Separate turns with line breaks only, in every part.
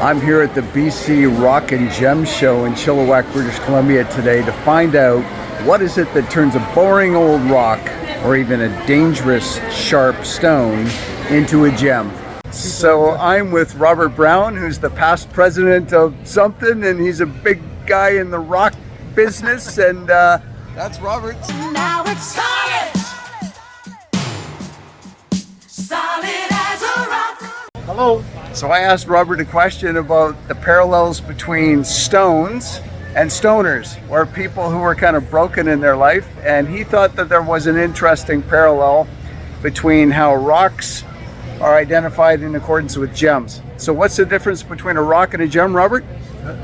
I'm here at the BC Rock and Gem Show in Chilliwack, British Columbia today to find out what is it that turns a boring old rock or even a dangerous sharp stone into a gem. So I'm with Robert Brown, who's the past president of something, and he's a big guy in the rock business, and that's Robert.
Now it's solid, solid as a rock.
Hello. So I asked Robert a question about the parallels between stones and stoners, or people who were kind of broken in their life, and he thought that there was an interesting parallel between how rocks are identified in accordance with gems. So what's the difference between a rock and a gem, Robert?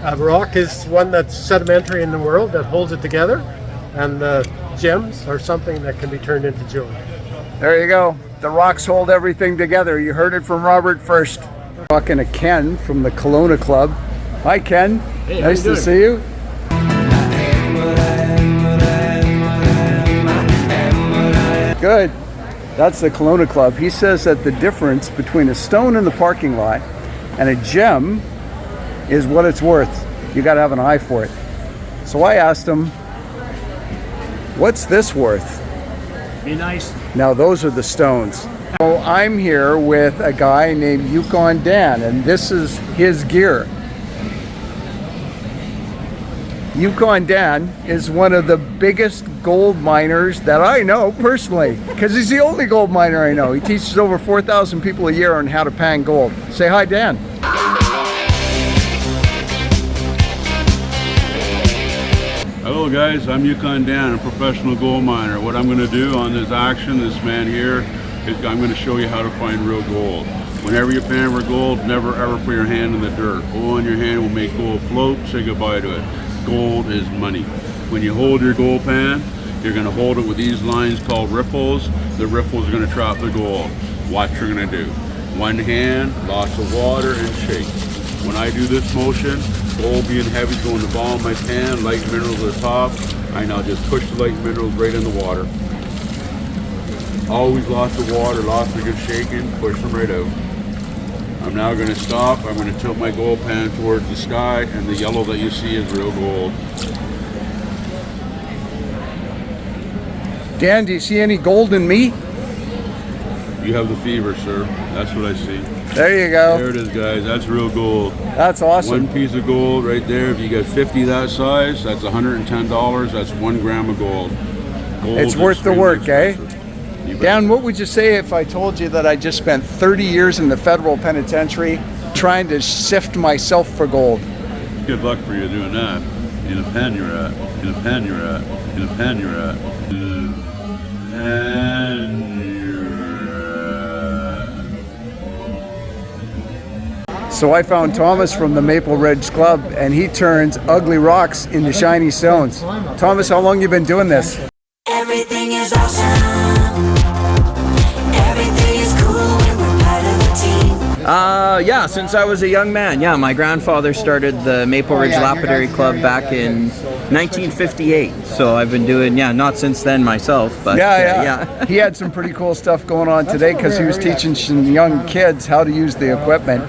A rock is one that's sedimentary in the world that holds it together, and the gems are something that can be turned into jewelry.
There you go. The rocks hold everything together. You heard it from Robert first. Talking to Ken from the Kelowna Club. Hi, Ken.
Hey,
nice to see you. Good. That's the Kelowna Club. He says that the difference between a stone in the parking lot and a gem is what it's worth. You got to have an eye for it. So I asked him, what's this worth?
Be nice.
Now those are the stones. So I'm here with a guy named Yukon Dan, and this is his gear. Yukon Dan is one of the biggest gold miners that I know personally, because he's the only gold miner I know. He teaches over 4,000 people a year on how to pan gold. Say hi, Dan.
Hello guys, I'm Yukon Dan, a professional gold miner. What I'm going to do on this action, this man here, is I'm going to show you how to find real gold. Whenever you pan for gold, never ever put your hand in the dirt. Oil in your hand will make gold float, say goodbye to it. Gold is money. When you hold your gold pan, you're going to hold it with these lines called riffles. The riffles are going to trap the gold. What you're going to do. One hand, lots of water, and shake. When I do this motion, gold being heavy is going to the bottom of my pan, light minerals at the top. I now just push the light minerals right in the water. Always lots of water, lots of good shaking, push them right out. I'm now going to stop. I'm going to tilt my gold pan towards the sky, and the yellow that you see is real gold.
Dan, do you see any gold in me?
You have the fever, sir. That's what I see.
There you go.
There it is, guys. That's real gold.
That's awesome.
One piece of gold right there. If you get 50 that size, that's $110. That's 1 gram of gold. Gold
It's worth the work, eh?
You bet.
Dan, what would you say if I told you that I just spent 30 years in the federal penitentiary trying to sift myself for gold?
Good luck for you doing that. In a pen you're at. In a pen you're at. In a pen you're at. In a pen you're at.
So I found Thomas from the Maple Ridge Club, and he turns ugly rocks into shiny stones. Thomas, how long you been doing this?
Everything is awesome. Everything is cool when we're part of a team.
Yeah, since I was a young man. Yeah, my grandfather started the Maple Ridge Lapidary Club back in 1958. So I've been doing, not since then myself, but
Yeah. He had some pretty cool stuff going on today because he was teaching some young kids how to use the equipment.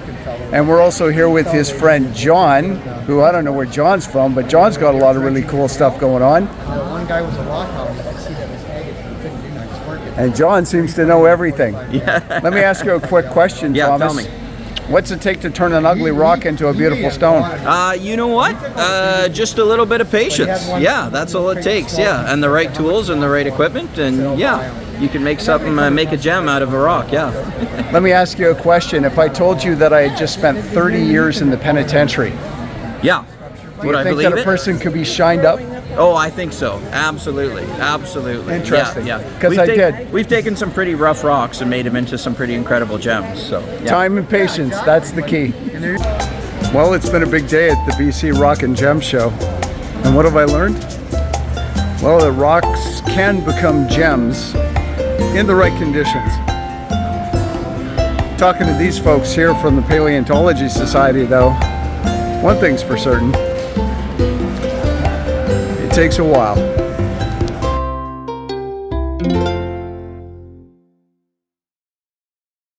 And we're also here with his friend John, who I don't know where John's from, but John's got a lot of really cool stuff going on.
One guy was a rock hog. You could see that his agate couldn't do nice work.
And John seems to know everything.
Yeah.
Let me ask you a quick question,
Yeah,
Thomas.
tell me.
What's it take to turn an ugly rock into a beautiful stone?
You know what? Just a little bit of patience. Yeah, that's all it takes. Yeah, and the right tools and the right equipment, and you can make something, make a gem out of a rock. Yeah.
Let me ask you a question. If I told you that I had just spent 30 years in the penitentiary,
Yeah.
do
Would
you
I
think
believe
that a
it?
person could be shined up?
Oh, I think so. Absolutely.
Interesting.
Yeah.
'Cause I did.
We've taken some pretty rough rocks and made them into some pretty incredible gems. So. Yeah.
Time and patience, that's the key. Well, it's been a big day at the BC Rock and Gem Show. And what have I learned? Well, the rocks can become gems in the right conditions. Talking to these folks here from the Paleontology Society, though, one thing's for certain. It takes a while.